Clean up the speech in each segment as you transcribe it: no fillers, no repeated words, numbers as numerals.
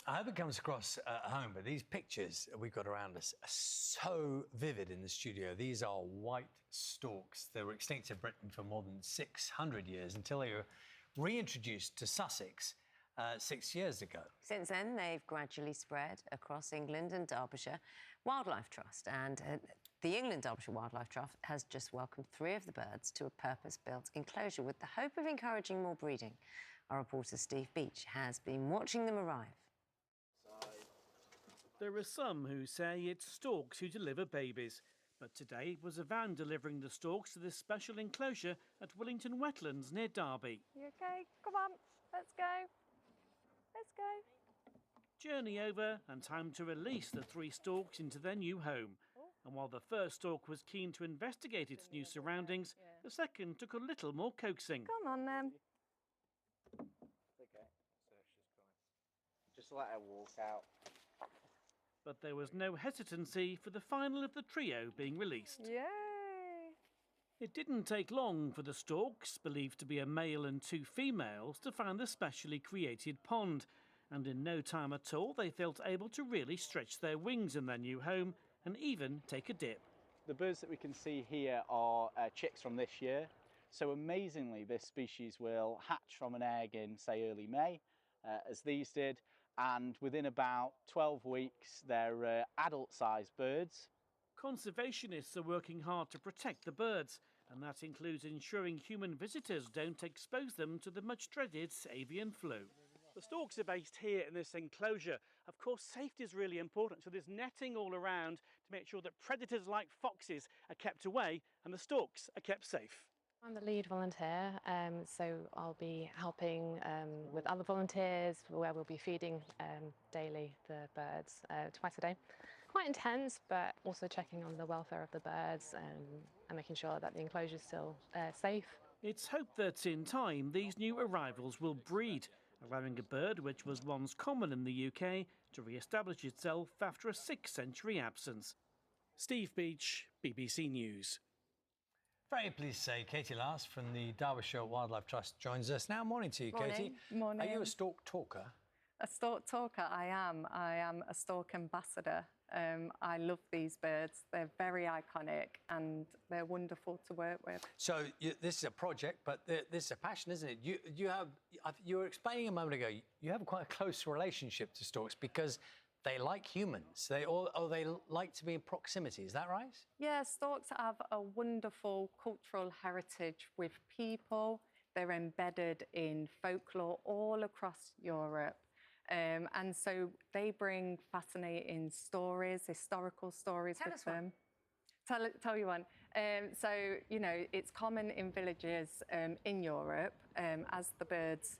I hope it comes across at home, but these pictures we've got around us are so vivid in the studio. These are white storks. They were extinct in Britain for more than 600 years until they were reintroduced to Sussex 6 years ago. Since then, they've gradually spread across England and Derbyshire. Wildlife Trust and the England Derbyshire Wildlife Trust has just welcomed 3 of the birds to a purpose-built enclosure with the hope of encouraging more breeding. Our reporter Steve Beach has been watching them arrive. There are some who say it's storks who deliver babies, but today it was a van delivering the storks to this special enclosure at Willington Wetlands near Derby. You OK? Come on, let's go. Let's go. Journey over and time to release the 3 storks into their new home. And while the first stork was keen to investigate its new surroundings, the second took a little more coaxing. Come on then. Okay, so she's coming. Just let her walk out. But there was no hesitancy for the final of the trio being released. Yay! It didn't take long for the storks, believed to be a male and 2 females, to find the specially created pond. And in no time at all, they felt able to really stretch their wings in their new home and even take a dip. The birds that we can see here are chicks from this year. So amazingly, this species will hatch from an egg in, say, early May, as these did. And within about 12 weeks, they're adult-sized birds. Conservationists are working hard to protect the birds, and that includes ensuring human visitors don't expose them to the much-dreaded avian flu. The storks are based here in this enclosure. Of course, safety is really important, so there's netting all around to make sure that predators like foxes are kept away and the storks are kept safe. I'm the lead volunteer, so I'll be helping with other volunteers where we'll be feeding daily the birds twice a day. Quite intense, but also checking on the welfare of the birds and making sure that the enclosure is still safe. It's hoped that in time these new arrivals will breed, allowing a bird which was once common in the UK to re-establish itself after a 6th-century absence. Steve Beach, BBC News. Very pleased to say Katie Last from the Derbyshire Wildlife Trust joins us now. Morning to you, Katie. Morning. Are you a stork talker? A stork talker, I am. I am a stork ambassador. I love these birds. They're very iconic and they're wonderful to work with. So this is a project, but this is a passion, isn't it? You were explaining a moment ago, you have quite a close relationship to storks because they like humans. They like to be in proximity. Is that right? Yeah, storks have a wonderful cultural heritage with people. They're embedded in folklore all across Europe. And so they bring fascinating stories, historical stories with them. Tell you one. So, you know, it's common in villages in Europe as the birds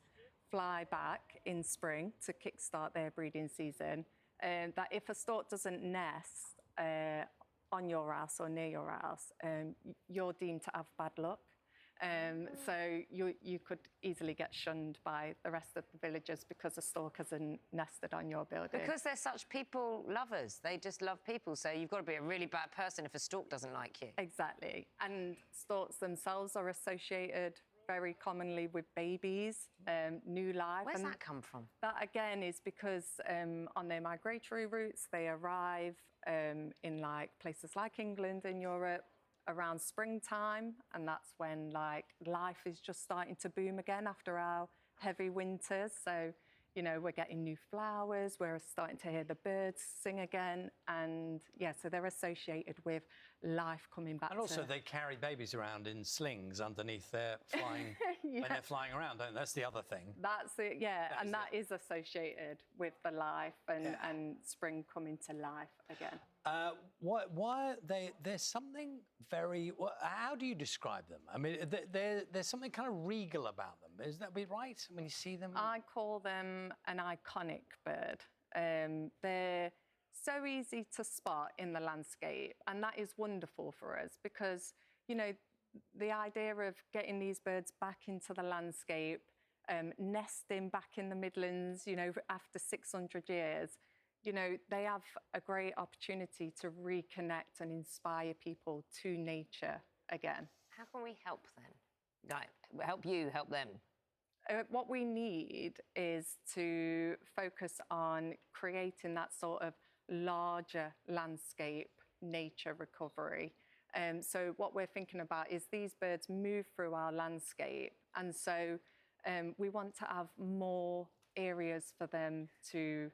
fly back in spring to kickstart their breeding season, that if a stork doesn't nest on your house or near your house, you're deemed to have bad luck. So you could easily get shunned by the rest of the villagers because a stork hasn't nested on your building. Because they're such people lovers. They just love people, so you've got to be a really bad person if a stork doesn't like you. Exactly. And storks themselves are associated very commonly with babies, new life. Where's that come from? That, again, is because on their migratory routes, they arrive in places like England and Europe around springtime, and that's when life is just starting to boom again after our heavy winters. So, you know, we're getting new flowers, we're starting to hear the birds sing again, and yeah, so they're associated with life coming back. And also they carry babies around in slings underneath their flying when they're flying around, don't they? That's the other thing. That's it, yeah, and that is associated with the life and spring coming to life again. Why there's something very... how do you describe them? I mean, there's something kind of regal about them. Is that be right when you see them? I call them an iconic bird. They're so easy to spot in the landscape, and that is wonderful for us because, you know, the idea of getting these birds back into the landscape, nesting back in the Midlands, you know, after 600 years, you know, they have a great opportunity to reconnect and inspire people to nature again. How can we help then? Like, help you, help them? What we need is to focus on creating that sort of larger landscape nature recovery. So what we're thinking about is these birds move through our landscape, and so we want to have more areas for them to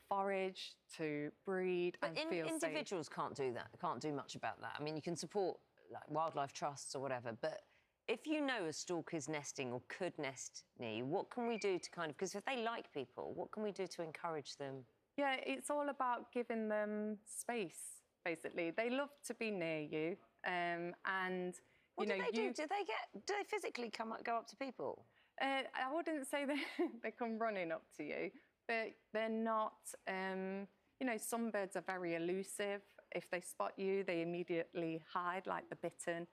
forage, to breed, But and feel safe. individuals can't do that. Can't do much about that. I mean, you can support like wildlife trusts or whatever, but if you know a stork is nesting or could nest near you, what can we do to kind of, because if they like people, what can we do to encourage them? Yeah, it's all about giving them space, basically. They love to be near you, and What you do know, they do? Do they physically go up to people? I wouldn't say they come running up to you, but they're not. You know, some birds are very elusive. If they spot you, they immediately hide, like the bittern.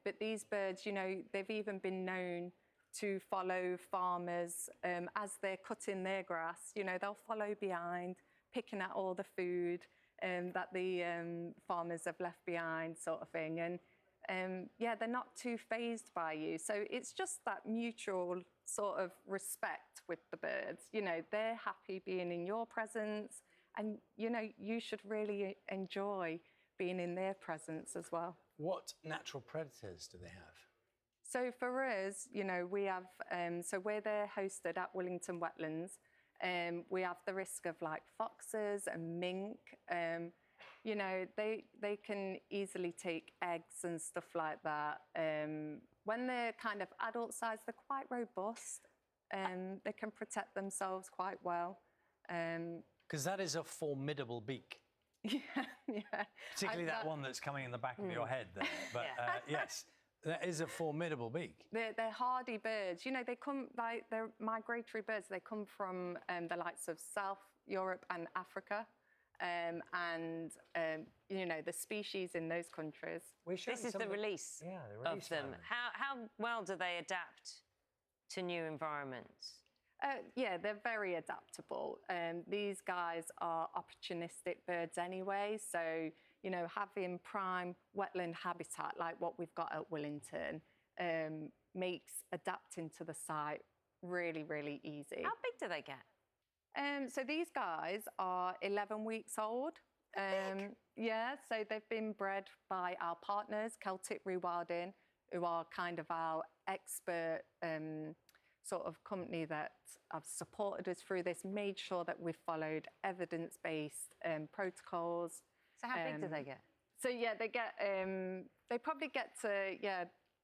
But these birds, you know, they've even been known to follow farmers as they're cutting their grass. You know, they'll follow behind, picking at all the food that the farmers have left behind, sort of thing. And yeah, they're not too fazed by you. So it's just that mutual sort of respect with the birds. You know, they're happy being in your presence, and you know, you should really enjoy being in their presence as well. What natural predators do they have? So for us, you know, we have, so where they're hosted at Willington Wetlands, we have the risk of like foxes and mink. You know, they can easily take eggs and stuff like that. When they're kind of adult size, they're quite robust. They can protect themselves quite well. Because that is a formidable beak. Yeah, yeah. Particularly that one that's coming in the back of your head there. But yes, that is a formidable beak. They're hardy birds. You know, they come, like, they're migratory birds. They come from the likes of South Europe and Africa. You know, the species in those countries. This is the release of them. How well do they adapt to new environments? Yeah, they're very adaptable. These guys are opportunistic birds anyway, so, you know, having prime wetland habitat like what we've got at Willington makes adapting to the site really, really easy. How big do they get? So these guys are 11 weeks old. Yeah, so they've been bred by our partners, Celtic Rewilding, who are kind of our expert sort of company that have supported us through this, made sure that we've followed evidence-based protocols. So how big do they get? So yeah, they probably get to,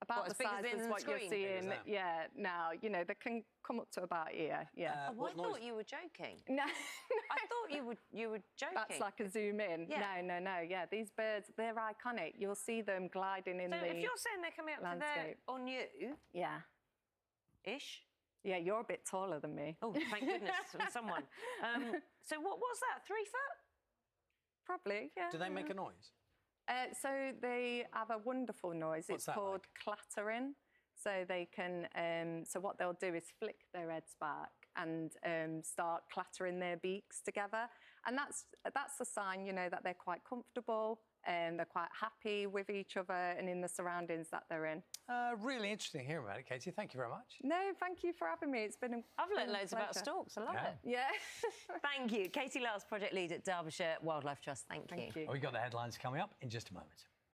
about the size as what you're seeing. Yeah, now, you know, they can come up to about here, yeah. I thought you were joking. No, I thought you were joking. That's like a zoom in. Yeah. No, yeah, these birds, they're iconic. You'll see them gliding in the So if you're saying they're coming up to there on you... Yeah. Ish? Yeah, you're a bit taller than me. Oh, thank goodness, someone. So what was that, 3 foot? Probably, yeah. Do they make a noise? So they have a wonderful noise. What's it's called clattering. So they can, so what they'll do is flick their heads back and start clattering their beaks together. And that's a sign, you know, that they're quite comfortable and they're quite happy with each other and in the surroundings that they're in. Really interesting hearing about it, Katie. Thank you very much. No, thank you for having me. It's been I've learned loads about storks. I love it. Yeah. Thank you. Katie Lars, Project Lead at Derbyshire Wildlife Trust. Thank you. We've got the headlines coming up in just a moment.